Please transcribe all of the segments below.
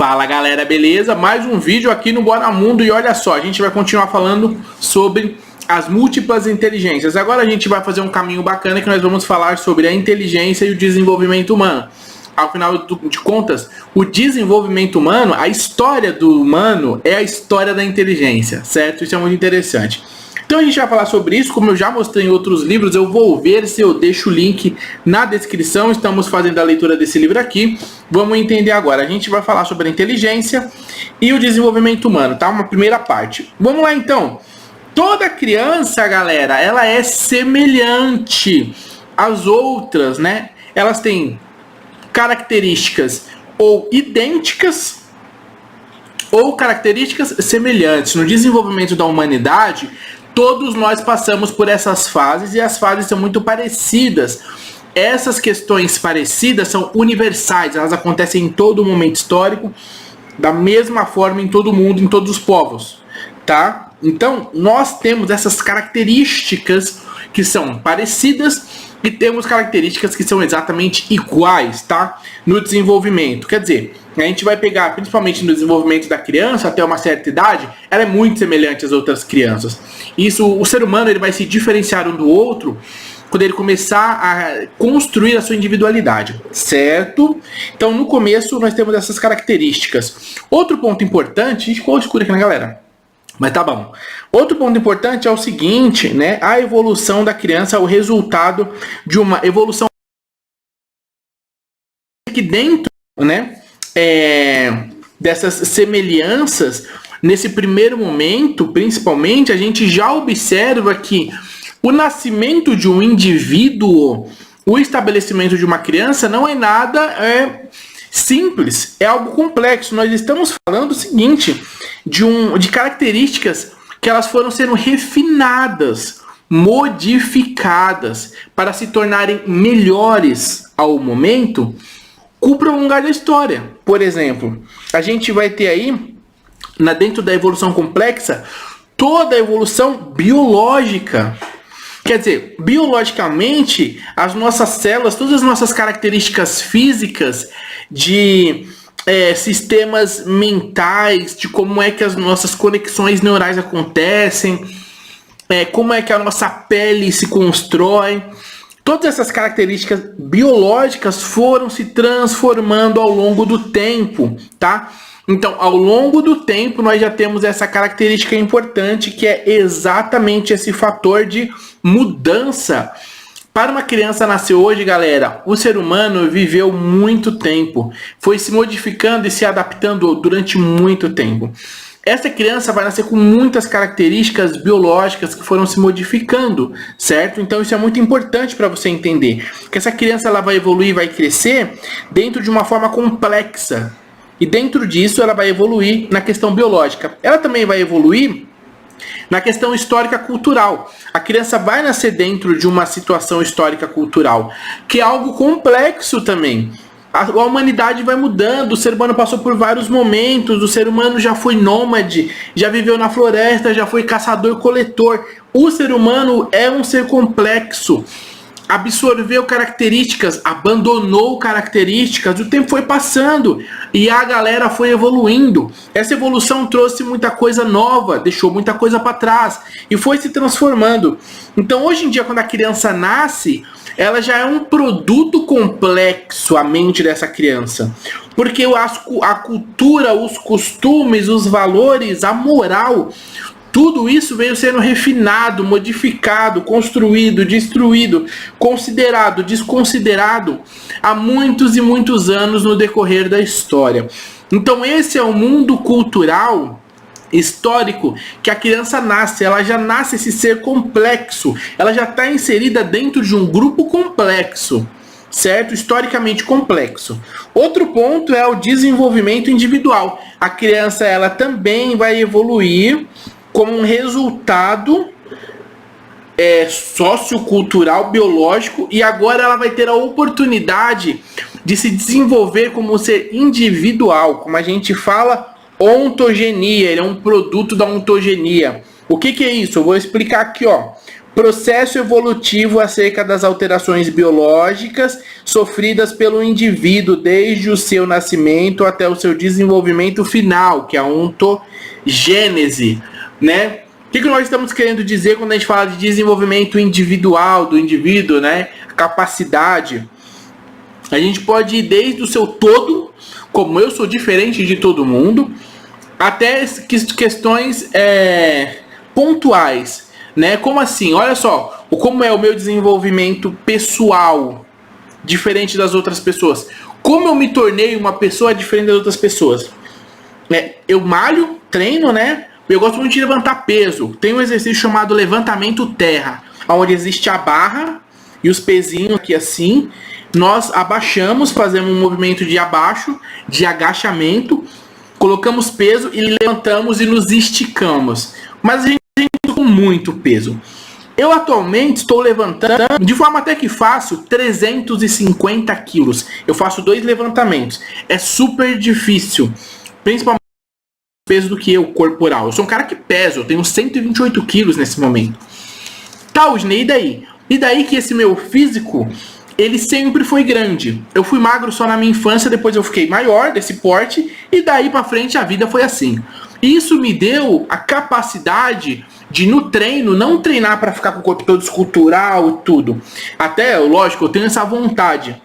Fala galera, beleza? Mais um vídeo aqui no Bora Mundo e olha só, a gente vai continuar falando sobre as múltiplas inteligências. Agora a gente vai fazer um caminho bacana que nós vamos falar sobre a inteligência e o desenvolvimento humano. Ao final de contas, o desenvolvimento humano, a história do humano é a história da inteligência, certo? Isso é muito interessante. Então a gente vai falar sobre isso, como eu já mostrei em outros livros, eu vou ver se eu deixo o link na descrição, estamos fazendo a leitura desse livro aqui. Vamos entender agora, a gente vai falar sobre a inteligência e o desenvolvimento humano, tá? Uma primeira parte. Vamos lá então. Toda criança, galera, ela é semelhante às outras, né? Elas têm características ou idênticas ou características semelhantes. No desenvolvimento da humanidade, todos nós passamos por essas fases e as fases são muito parecidas. Essas questões parecidas são universais, elas acontecem em todo momento histórico, da mesma forma em todo mundo, em todos os povos, tá? Então, nós temos essas características que são parecidas e temos características que são exatamente iguais, tá? No desenvolvimento. Quer dizer, a gente vai pegar, principalmente no desenvolvimento da criança, até uma certa idade, ela é muito semelhante às outras crianças. Isso, o ser humano ele vai se diferenciar um do outro quando ele começar a construir a sua individualidade, certo? Então, no começo, nós temos essas características. Outro ponto importante, a gente ficou escuro aqui, né, galera? Mas tá bom. Outro ponto importante é o seguinte, né? A evolução da criança é o resultado de uma evolução que dentro, né, dessas semelhanças, nesse primeiro momento, principalmente, a gente já observa que o nascimento de um indivíduo, o estabelecimento de uma criança não é nada simples, é algo complexo. Nós estamos falando o seguinte, de características que elas foram sendo refinadas, modificadas para se tornarem melhores ao momento com o prolongar da história. Por exemplo, a gente vai ter aí, dentro da evolução complexa, toda a evolução biológica. Quer dizer, biologicamente, as nossas células, todas as nossas características físicas de sistemas mentais, de como é que as nossas conexões neurais acontecem, como é que a nossa pele se constrói. Todas essas características biológicas foram se transformando ao longo do tempo, tá? Então, ao longo do tempo, nós já temos essa característica importante, que é exatamente esse fator de mudança. Para uma criança nascer hoje, galera, o ser humano viveu muito tempo, foi se modificando e se adaptando durante muito tempo. Essa criança vai nascer com muitas características biológicas que foram se modificando, certo? Então isso é muito importante para você entender, que essa criança ela vai evoluir, vai crescer dentro de uma forma complexa. E dentro disso ela vai evoluir na questão biológica. Ela também vai evoluir na questão histórica cultural. A criança vai nascer dentro de uma situação histórica cultural, que é algo complexo também. A humanidade vai mudando, o ser humano passou por vários momentos, o ser humano já foi nômade, já viveu na floresta, já foi caçador-coletor. O ser humano é um ser complexo. Absorveu características, abandonou características, o tempo foi passando e a galera foi evoluindo. Essa evolução trouxe muita coisa nova, deixou muita coisa para trás e foi se transformando. Então hoje em dia, quando a criança nasce, ela já é um produto complexo, a mente dessa criança, porque a cultura, os costumes, os valores, a moral, tudo isso veio sendo refinado, modificado, construído, destruído, considerado, desconsiderado há muitos e muitos anos no decorrer da história. Então esse é o mundo cultural histórico que a criança nasce. Ela já nasce esse ser complexo, ela já está inserida dentro de um grupo complexo, certo? Historicamente complexo. Outro ponto é o desenvolvimento individual. A criança ela também vai evoluir como um resultado sociocultural, biológico, e agora ela vai ter a oportunidade de se desenvolver como um ser individual, como a gente fala, ontogenia. Ele é um produto da ontogenia. O que é isso? Eu vou explicar aqui, ó. processo evolutivo acerca das alterações biológicas sofridas pelo indivíduo desde o seu nascimento até o seu desenvolvimento final, que é a ontogênese, né? O que nós estamos querendo dizer quando a gente fala de desenvolvimento individual do indivíduo, né? Capacidade. A gente pode ir desde o seu todo, como eu sou diferente de todo mundo, até questões pontuais, né? Como assim? Olha só, como é o meu desenvolvimento pessoal diferente das outras pessoas. Como eu me tornei uma pessoa diferente das outras pessoas. Eu malho, treino, né? Eu gosto muito de levantar peso. Tem um exercício chamado levantamento terra, onde existe a barra e os pezinhos aqui assim. Nós abaixamos, fazemos um movimento de abaixo, de agachamento, colocamos peso e levantamos e nos esticamos. Mas a gente com muito peso. Eu atualmente estou levantando, de forma até que fácil, 350 quilos. Eu faço 2 levantamentos. É super difícil, principalmente peso do que eu, corporal. Eu sou um cara que pesa, eu tenho 128 quilos nesse momento. Tá, Usney, e daí? E daí que esse meu físico, ele sempre foi grande. Eu fui magro só na minha infância, depois eu fiquei maior, desse porte, e daí pra frente a vida foi assim. Isso me deu a capacidade de, no treino, não treinar para ficar com o corpo todo escultural e tudo. Até, lógico, eu tenho essa vontade.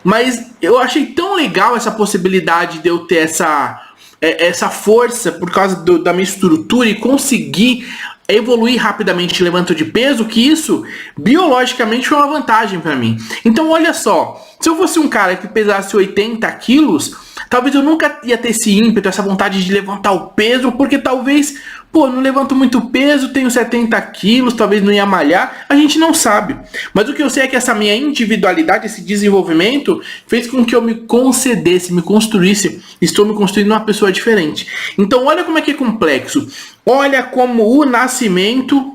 Mas eu achei tão legal essa possibilidade de eu ter essa força por causa da minha estrutura e conseguir evoluir rapidamente em levantamento de peso, que isso biologicamente foi uma vantagem para mim. Então olha só, se eu fosse um cara que pesasse 80 quilos, talvez eu nunca ia ter esse ímpeto, essa vontade de levantar o peso, porque talvez, não levanto muito peso, tenho 70 quilos, talvez não ia malhar, a gente não sabe. Mas o que eu sei é que essa minha individualidade, esse desenvolvimento, fez com que eu me concedesse, me construísse, estou me construindo uma pessoa diferente. Então olha como é que é complexo, olha como o nascimento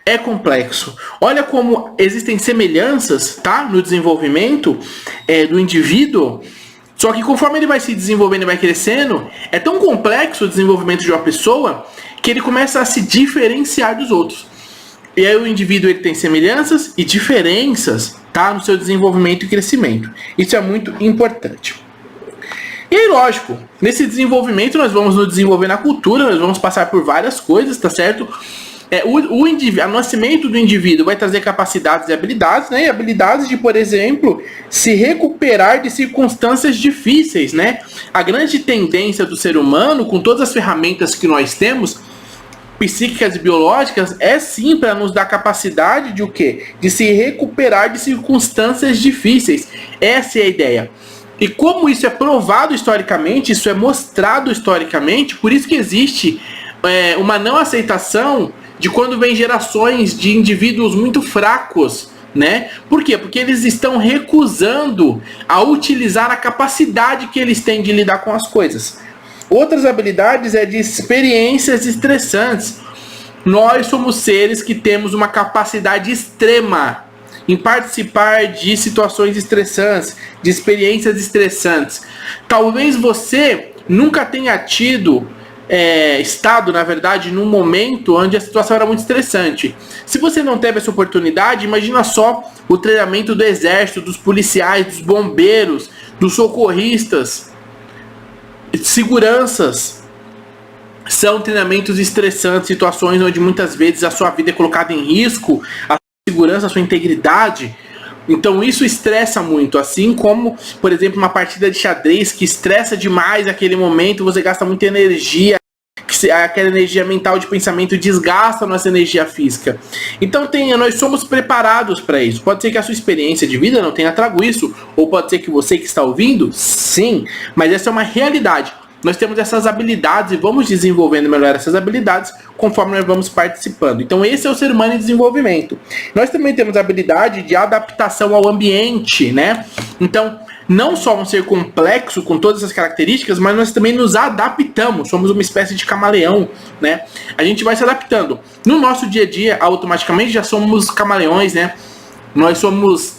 é complexo, olha como existem semelhanças, tá, no desenvolvimento do indivíduo. Só que conforme ele vai se desenvolvendo e vai crescendo, é tão complexo o desenvolvimento de uma pessoa que ele começa a se diferenciar dos outros. E aí o indivíduo ele tem semelhanças e diferenças, tá, no seu desenvolvimento e crescimento. Isso é muito importante. E aí, lógico, nesse desenvolvimento nós vamos nos desenvolver na cultura, nós vamos passar por várias coisas, tá certo? O nascimento do indivíduo vai trazer capacidades e habilidades, né? E habilidades de, por exemplo, se recuperar de circunstâncias difíceis, né? A grande tendência do ser humano, com todas as ferramentas que nós temos, psíquicas e biológicas, é sim para nos dar capacidade de o quê? De se recuperar de circunstâncias difíceis. Essa é a ideia. E como isso é provado historicamente, isso é mostrado historicamente, por isso que existe uma não aceitação de quando vem gerações de indivíduos muito fracos, né? Por quê? Porque eles estão recusando a utilizar a capacidade que eles têm de lidar com as coisas. Outras habilidades de experiências estressantes. Nós somos seres que temos uma capacidade extrema em participar de situações estressantes, de experiências estressantes. Talvez você nunca tenha estado, na verdade, num momento onde a situação era muito estressante. Se você não teve essa oportunidade, imagina só o treinamento do exército, dos policiais, dos bombeiros, dos socorristas, seguranças. São treinamentos estressantes, situações onde muitas vezes a sua vida é colocada em risco, a sua segurança, a sua integridade. Então isso estressa muito, assim como, por exemplo, uma partida de xadrez que estressa demais aquele momento, você gasta muita energia, aquela energia mental de pensamento desgasta a nossa energia física. Então nós somos preparados para isso. Pode ser que a sua experiência de vida não tenha trago isso, ou pode ser que você que está ouvindo, sim, mas essa é uma realidade. Nós temos essas habilidades e vamos desenvolvendo melhor essas habilidades conforme nós vamos participando. Então esse é o ser humano em desenvolvimento. Nós também temos a habilidade de adaptação ao ambiente, né? Então, não só um ser complexo com todas essas características, mas nós também nos adaptamos. Somos uma espécie de camaleão, né? A gente vai se adaptando. No nosso dia a dia, automaticamente já somos camaleões, né? Nós somos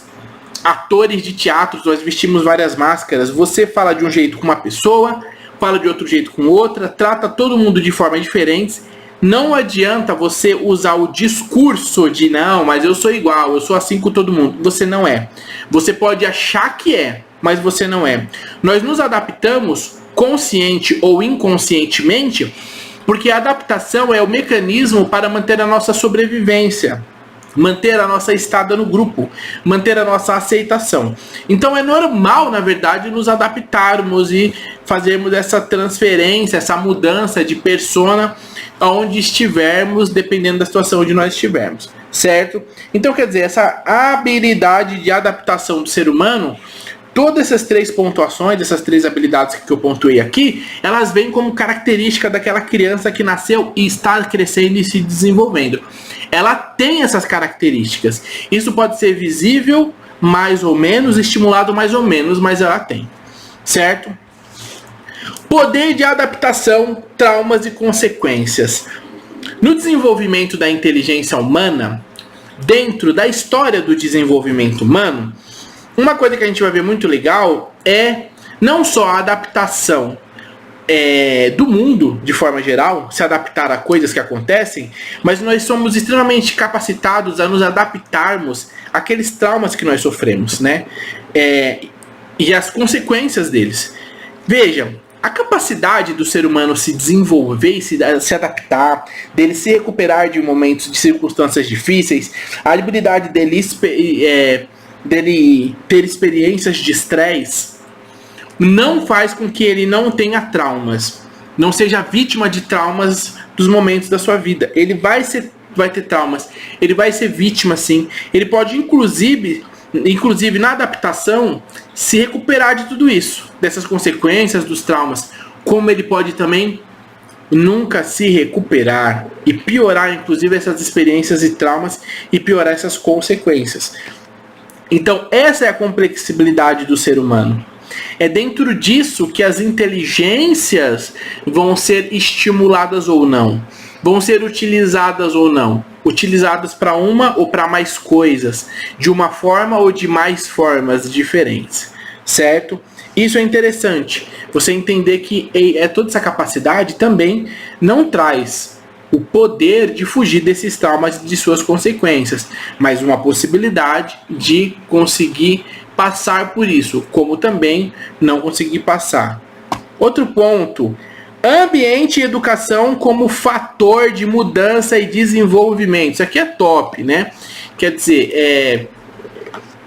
atores de teatro, nós vestimos várias máscaras. Você fala de um jeito com uma pessoa, fala de outro jeito com outra, trata todo mundo de forma diferente. Não adianta você usar o discurso de não, mas eu sou igual, eu sou assim com todo mundo. Você não é. Você pode achar que é, mas você não é. Nós nos adaptamos, consciente ou inconscientemente, porque a adaptação é o mecanismo para manter a nossa sobrevivência, manter a nossa estada no grupo, manter a nossa aceitação. Então é normal, na verdade, nos adaptarmos e fazermos essa transferência, essa mudança de persona aonde estivermos, dependendo da situação onde nós estivermos, certo? Então, quer dizer, essa habilidade de adaptação do ser humano, todas essas três pontuações, essas três habilidades que eu pontuei aqui, elas vêm como característica daquela criança que nasceu e está crescendo e se desenvolvendo. Ela tem essas características. Isso pode ser visível, mais ou menos, estimulado mais ou menos, mas ela tem, certo? Poder de adaptação, traumas e consequências. No desenvolvimento da inteligência humana, dentro da história do desenvolvimento humano, uma coisa que a gente vai ver muito legal é não só a adaptação do mundo, de forma geral, se adaptar a coisas que acontecem, mas nós somos extremamente capacitados a nos adaptarmos àqueles traumas que nós sofremos, né? E as consequências deles. Vejam, a capacidade do ser humano se desenvolver e se adaptar, dele se recuperar de momentos, de circunstâncias difíceis, a habilidade dele ter experiências de estresse, não faz com que ele não tenha traumas, não seja vítima de traumas dos momentos da sua vida. Ele vai ter traumas, ele vai ser vítima sim, ele pode inclusive na adaptação se recuperar de tudo isso, dessas consequências dos traumas, como ele pode também nunca se recuperar e piorar inclusive essas experiências e traumas e piorar essas consequências. Então essa é a complexibilidade do ser humano. É dentro disso que as inteligências vão ser estimuladas ou não, vão ser utilizadas ou não, utilizadas para uma ou para mais coisas, de uma forma ou de mais formas diferentes, certo? Isso é interessante, você entender que toda essa capacidade também não traz o poder de fugir desses traumas e de suas consequências, mas uma possibilidade de conseguir passar por isso, como também não conseguir passar. Outro ponto, ambiente e educação como fator de mudança e desenvolvimento. Isso aqui é top, né? Quer dizer,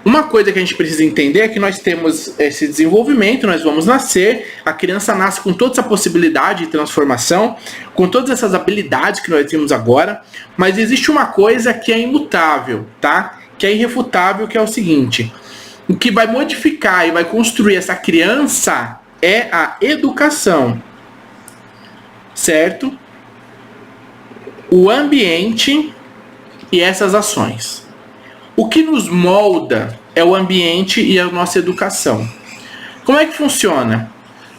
uma coisa que a gente precisa entender é que nós temos esse desenvolvimento, nós vamos nascer, a criança nasce com toda essa possibilidade de transformação, com todas essas habilidades que nós temos agora, mas existe uma coisa que é imutável, tá? Que é irrefutável, que é o seguinte: o que vai modificar e vai construir essa criança é a educação, certo? O ambiente e essas ações. O que nos molda é o ambiente e a nossa educação. Como é que funciona?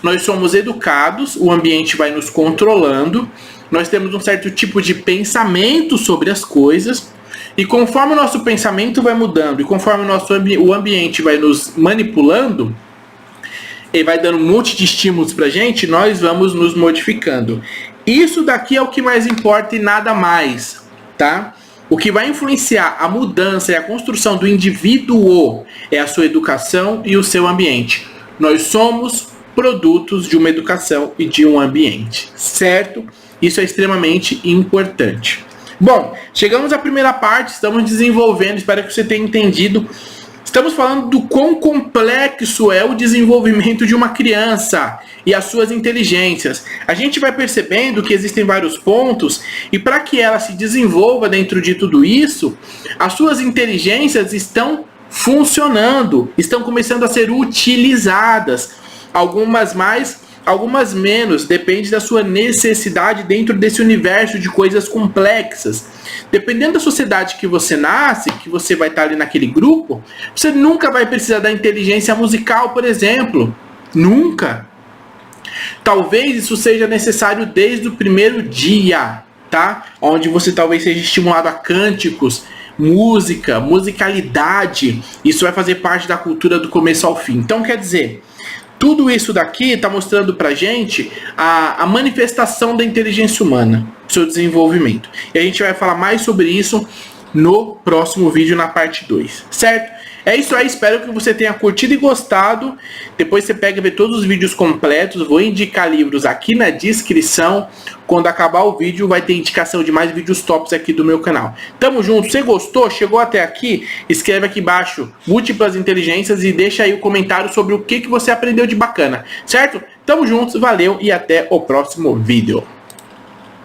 Nós somos educados, o ambiente vai nos controlando, nós temos um certo tipo de pensamento sobre as coisas, e conforme o nosso pensamento vai mudando, e conforme o ambiente vai nos manipulando, e vai dando um monte de estímulos pra gente, nós vamos nos modificando. Isso daqui é o que mais importa e nada mais, tá? O que vai influenciar a mudança e a construção do indivíduo é a sua educação e o seu ambiente. Nós somos produtos de uma educação e de um ambiente, certo? Isso é extremamente importante. Bom, chegamos à primeira parte, estamos desenvolvendo, espero que você tenha entendido. Estamos falando do quão complexo é o desenvolvimento de uma criança e as suas inteligências. A gente vai percebendo que existem vários pontos e para que ela se desenvolva dentro de tudo isso, as suas inteligências estão funcionando, estão começando a ser utilizadas. Algumas mais, algumas menos, depende da sua necessidade dentro desse universo de coisas complexas. Dependendo da sociedade que você nasce, que você vai estar ali naquele grupo, você nunca vai precisar da inteligência musical, por exemplo. Nunca. Talvez isso seja necessário desde o primeiro dia, tá? Onde você talvez seja estimulado a cânticos, música, musicalidade. Isso vai fazer parte da cultura do começo ao fim. Então, quer dizer, Tudo isso daqui está mostrando para a gente a manifestação da inteligência humana, seu desenvolvimento. E a gente vai falar mais sobre isso no próximo vídeo, na parte 2, certo? É isso aí, espero que você tenha curtido e gostado. Depois você pega e vê todos os vídeos completos. Vou indicar livros aqui na descrição. Quando acabar o vídeo vai ter indicação de mais vídeos tops aqui do meu canal. Tamo junto, você gostou? Chegou até aqui? Escreve aqui embaixo múltiplas inteligências e deixa aí o comentário sobre o que você aprendeu de bacana, certo? Tamo juntos, valeu e até o próximo vídeo.